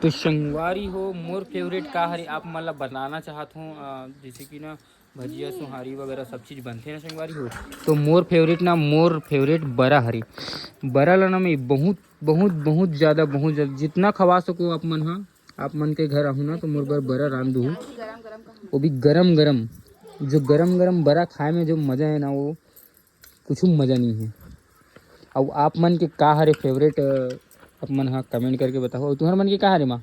तो संगवारी हो मोर फेवरेट का हरे आप मतलब बताना चाहत हूँ जैसे कि ना भजिया सुहारी वगैरह सब चीज़ बनते हैं ना संगवारी हो। तो मोर फेवरेट बड़ा हरे बड़ा ला ना मैं बहुत बहुत बहुत ज़्यादा जितना खवा सको आप मन हाँ आप मन के घर आहू ना तो मोर बर बड़ा रांध दूँ वो भी गरम गरम। जो गरम गरम बड़ा खाए में जो मज़ा है ना वो कुछ मज़ा नहीं है। अब आप मन के का हरे फेवरेट आप मन हाँ कमेंट करके बताओ तुम्हार मन के का हरे माँ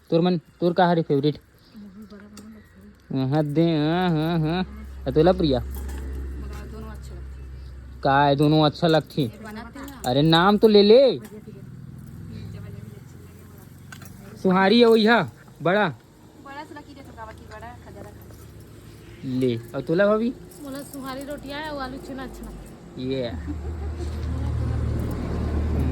तोर का हरे फेवरेट हाँ दे हाँ हाँ हाँ तोला प्रिया का है दोनों अच्छा लगती। अरे नाम तो ले ले सुहारी है वही हा बड़ा ले और तोला भाभी मोला सुहारी रोटियां है और आलू चना अच्छा ये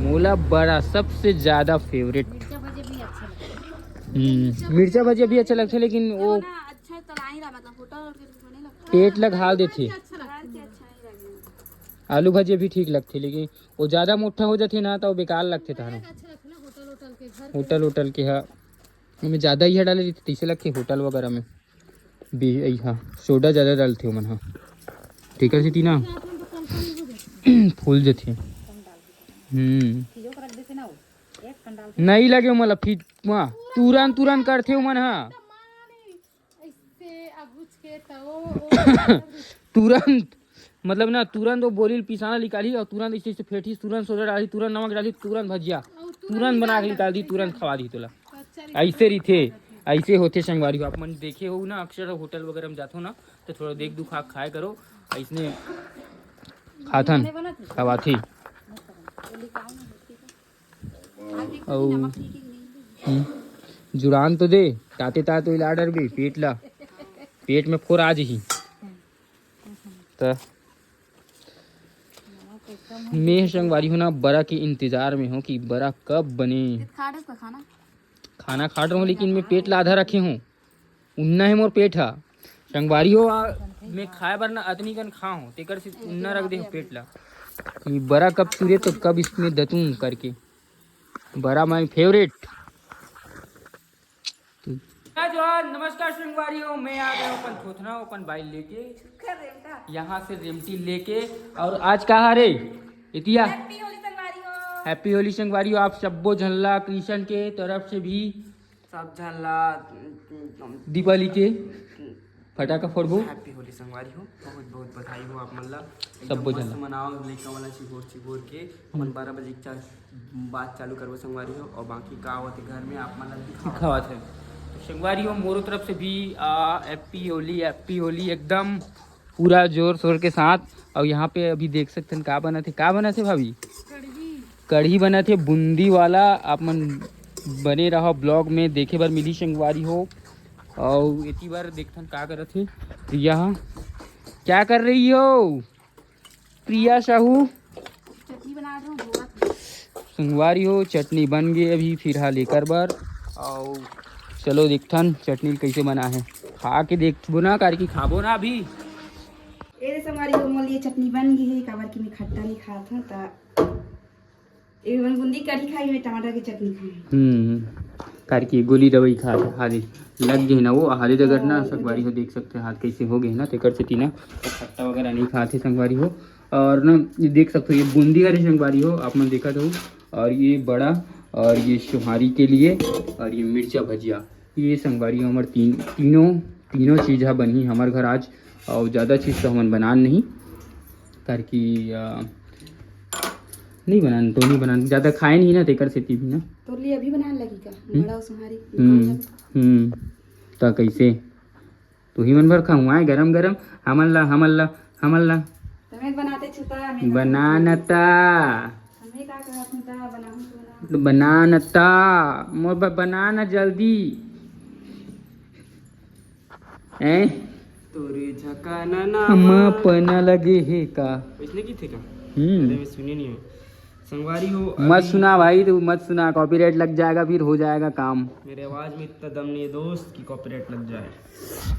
मोला बड़ा सबसे ज्यादा फेवरेट। मिर्चा भजे भी अच्छा लगता है। मिर्चा भजिया भी अच्छा लगता है लेकिन वो अच्छा तो ला ही रहा मतलब होटल के बने लगता पेट लगा देते। अच्छा लगता है। अच्छा ही लगेगा। आलू भजिया भी ठीक लगते लेकिन वो ज्यादा मोटा हो जाते ना तो वो बेकार लगते था अच्छा लगता है ना होटल के घर होटल के हाँ में ज़्यादा ही डाले तो तीसरे लगते होटल वगैरह में भी हाँ सोडा ज़्यादा डालते हो मन हाँ ठीक है थी ना फूल जाती नहीं लगे मतलब फिर वहाँ तुरंत तुरंत करते हो मन हाँ इससे अगुच के तो तुरंत मतलब ना तुरंत वो बोली पिसाना निकाली और तुरंत इसे फेंटी तुरंत सोडा डाली तुरंत नमक डाली तुरंत भजिया तुरंत बना के निकाल दी तुरंत खवा दी तोला ऐसे रही थे ऐसे होते संगवारी हो आप मन देखे हो ना अक्सर होटल वगैरह में जाते हो ना तो थोड़ा देख दुख खाए करो ऐसने खाथन खवाथी और जुड़ान तो दे ताते तात तो लाडर भी पेट में फोर आज ही तो मैं संगवारी हूँ ना बड़ा के इंतजार में हूँ कि बड़ा कब बने। खाना खा रहा हूँ लेकिन मैं पेट ला आधा रखे हूँ उन्ना है मोर पेट है संगवारी हो मैं खाए बार ना अतनी कन खा हूँ तेकर से उन्ना रख दे पेट ला ये बड़ा कब सूरे तो कब इसमें दतूं करके बड़ा माई फेवरेट। नमस्कार संगवारी हो मैं आ गया अपन थोथना अपन बाइक लेके यहाँ से रेमटी लेके और आज कहा रे इतिया हैप्पी होली संगवारी हो आप सबो झल्ला कृष्ण के तरफ से भी सब झल्ला दीपावली के फटाका फोड़बो हैप्पी होली संगवारी हो बहुत बहुत बधाई हो आप मन ला सबो मस्त झल्ला मनाओ लइका वाला चिगोर के अपन 12 बजे बात चालू करबो संगवारी हो और बाकी का होते घर में आप मन ला दिखावत है संगवारी हो मोरो तरफ से भी हैप्पी होली एकदम पूरा जोर शोर के साथ। और यहाँ पे अभी देख सकते हैं का बना थे भाभी कढ़ी बना थे बूंदी वाला आप मन बने रहो ब्लॉग में देखे बार मिली संगवारी हो। और इतनी बार देखते का कर थे प्रिया क्या कर रही हो प्रिया साहू चटनी बना रहा हूँ संगवारी हो चटनी बन गई अभी फिलहाल लेकर बार और चलो देखथन चटनी कैसे बना है खा के देखबो ना कार की खाबो ना अभी ए संगवारी हो मोल ये चटनी बन गई है काबर की मैं खट्टा नहीं खात हूं ता एक मन बूंदी कढ़ी खाई में टमाटर की चटनी खाई कार की गोली दवाई खा हाली लग गई ना वो हाली जगह ना संगवारी हो देख सकते हैं हाथ कैसे हो गए ना तेकर से तीना तो खट्टा वगैरह नहीं खाते संगवारी हो। और ना ये देख सकते हो ये बूंदी वाली संगवारी हो आप मन देखा था और ये बड़ा और ये सुहारी के लिए और ये मिर्चा भजिया ये संगवारी हो हमारे तीनों चीज़ बनी हमारे घर आज और ज़्यादा चीज़ तो हम बनान नहीं कार की नहीं बनान ज़्यादा खाए नहीं ना तेकर से भी ना तो लिए अभी बनाने लगी का बड़ा सुहारी तो कैसे तो ही मन भर खाऊँ गरम गरम हमल ला तमें बनाते छुता बनानता हमें का कहत हूं ता बनाऊं तो बनानता मोर बनाना जल्दी हैं तोरे झकाना ना हम पना लगे है का इसने की थे का मैं सुनी नहीं है संगवारी हो मत सुना भाई तू मत सुना कॉपीराइट लग जाएगा फिर हो जाएगा काम मेरे आवाज में इतना दम नहीं है दोस्त की कॉपीराइट लग जाए।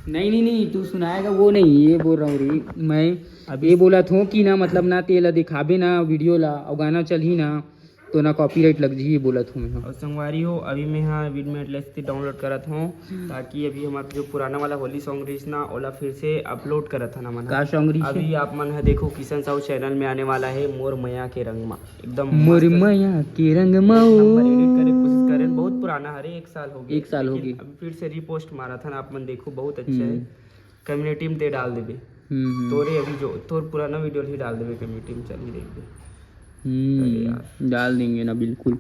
नहीं तू सुनाएगा वो नहीं ये बोल रहा हूँ रे मैं अब ये बोला था कि ना मतलब ना तेला दिखाबे ना वीडियो ला और गाना चल ही ना तो ना कॉपीराइट लग जी बोला था मैं। और संगवारी हो अभी मैं यहाँ वीडमेट से डाउनलोड करत हूँ ताकि अभी हमारा जो पुराना वाला होली सॉन्ग रही ना ओला फिर से अपलोड करत था ना मन का सॉन्ग रही अभी आप मन है देखो किशन साहू चैनल में आने वाला है मोर मैया के रंग मा एकदम मोर मैया के रंग मा एडिट करे कोशिश करें बहुत पुराना है 1 साल हो गया 1 साल हो गई अभी फिर से रिपोस्ट मारा था ना आप मन देखो बहुत अच्छा है कम्युनिटी में ते डाल देबे तोरे अभी जो तोर पुराना वीडियो ही डाल देबे कम्युनिटी में चल ही देंगे डाल देंगे ना बिल्कुल।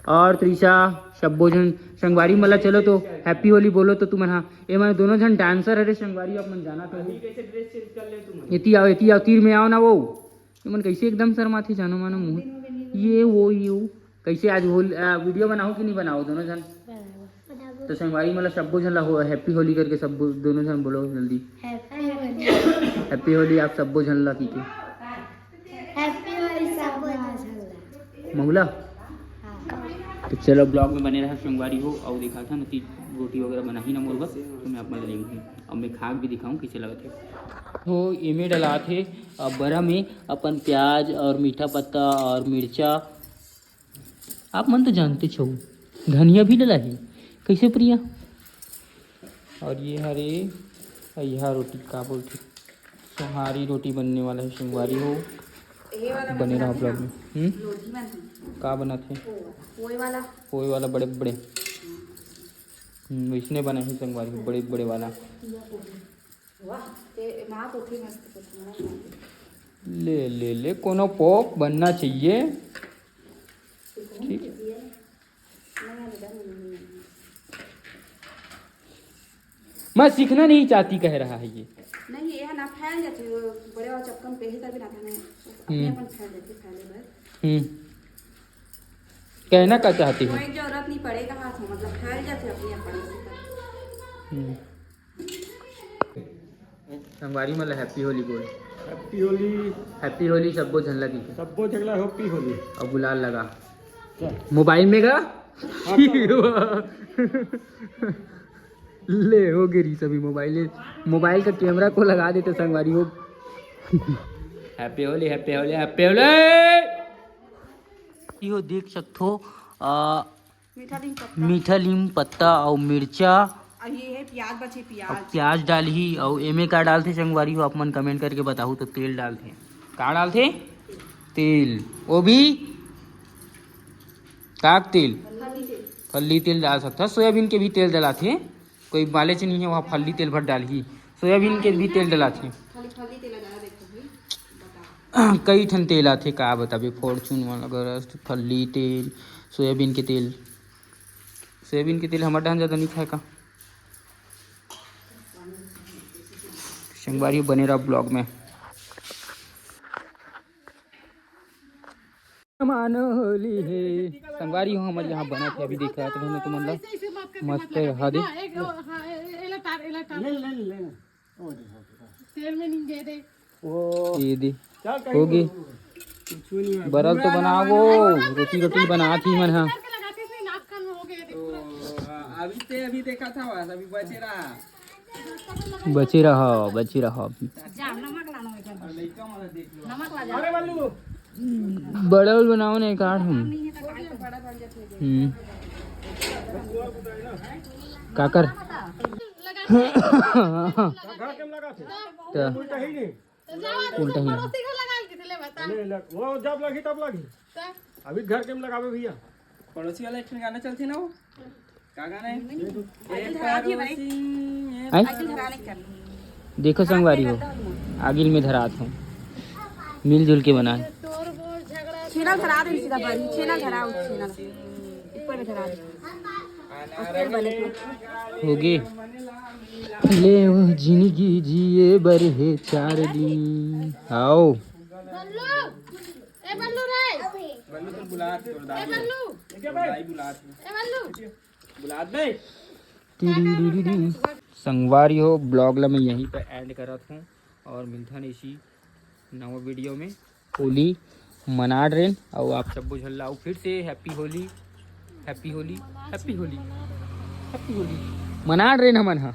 और त्रिशा शब्बो जन संगवारी मला चलो तो हैप्पी होली बोलो तो तुम हाँ ये मैं दोनों जन डांसर अरे संगवारी आप मन जाना तो कैसे ड्रेस चेंज कर ले तुम एती आओ तीर में आओ ना वो ये मन कैसे एकदम शर्मा थी जानो मानो मुँह ये कैसे आज वीडियो बनाओ कि नहीं बनाओ दोनों जन तो संगवारी मतलब शब्बो जन ला हो हैप्पी होली करके सब दोनों जन बोलो जल्दी हैप्पी होली आप शब्बो जन ला की महुला तो चलो ब्लॉग में बने रहा संगवारी हो और दिखा था ना कि रोटी वगैरह बना ही ना मोर बस तो मैं आप मतलब लेंगे अब मैं खाक भी दिखाऊं कैसे लगा थे तो इमे डला थे बरा में अपन प्याज और मीठा पत्ता और मिर्चा आप मन तो जानते छो धनिया भी डला है कैसे प्रिया और ये हरे यह रोटी का बोलते सोहारी रोटी बनने वाला है संगवारी हो बने रहा ब्लॉग में का बना थे पोए वाला बड़े बड़े इसने बना है संगवारी बड़े बड़े वाला ले कोनो पोक बनना चाहिए ठीक मैं सीखना नहीं चाहती कह रहा है ये नहीं ये ना फैल जाती बड़े वाला चक्कन पे ही तभी ना था अपने अपन फैल जाती फैले बस कहना क्या चाहती है कोई जरूरत नहीं पड़ेगा हाथ में मतलब फैल जाते अपने अपन संगवारी मतलब हैप्पी होली बोल हैप्पी होली सबको झलला की सबको झगड़ा हैप्पी होली और गुलाल लगा मोबाइल में का ले हो गिरी सभी मोबाइल का कैमरा को लगा देते संगवारी हो happy Holi happy Holi happy Holi यो देख सकते हो मीठा नीम पत्ता और मिर्चा ये है प्याज बचे प्याज डाल ही और एमे का डालते संगवारी हो आप मन कमेंट करके बताओ तो तेल डालते का डालते तेल वो भी काक तेल फल्ली तेल डाल सकता सोयाबीन के भी तेल डलाते कोई बालेच नहीं है वहाँ फल्ली तेल भर डाल ही सोयाबीन के भी तेल डलाते कई ठन तेल आते का बताबे फॉर्चून वाला गरस फल्ली तेल सोयाबीन के तेल हमारे डाल ज़्यादा नहीं खाए का संगवारी बने रहा ब्लॉग में मान होली है संगवारी हो हमारे यहाँ बना थे अभी देख रहा था तो मतलब मस्त रहा दे तेल में नहीं दे दे ये दे होगी बरल तो बनाओ रोटी बना थी मन हाँ अभी देखा था अभी बचे रहो बड़ा बनाओ नहीं काट हम काकर उल्टा ही वो जब लगी तब लगी अभी घर के में लगावे भैया पड़ोसी वाला एक गाना चलती ना वो का गाना है देखो संगवारी हो आगिल में धरात हूँ मिलजुल के बना है छेना धरा दे सीधा बड़ी छेना धरा उस छेना ऊपर में धरा दे होगी ले वो जिंदगी जिए बरहे 4 दिन आओ बल्लू रे बल्लू तो बुला ए बल्लू भाई बुला ए बल्लू बुला दे संगवारी हो ब्लॉग ला मैं यहीं पर एंड करत हूँ और मिलता नहीं इसी नवा वीडियो में होली मना रेन और आप सब बुझल फिर से हैप्पी होली मना रेन हमन हाँ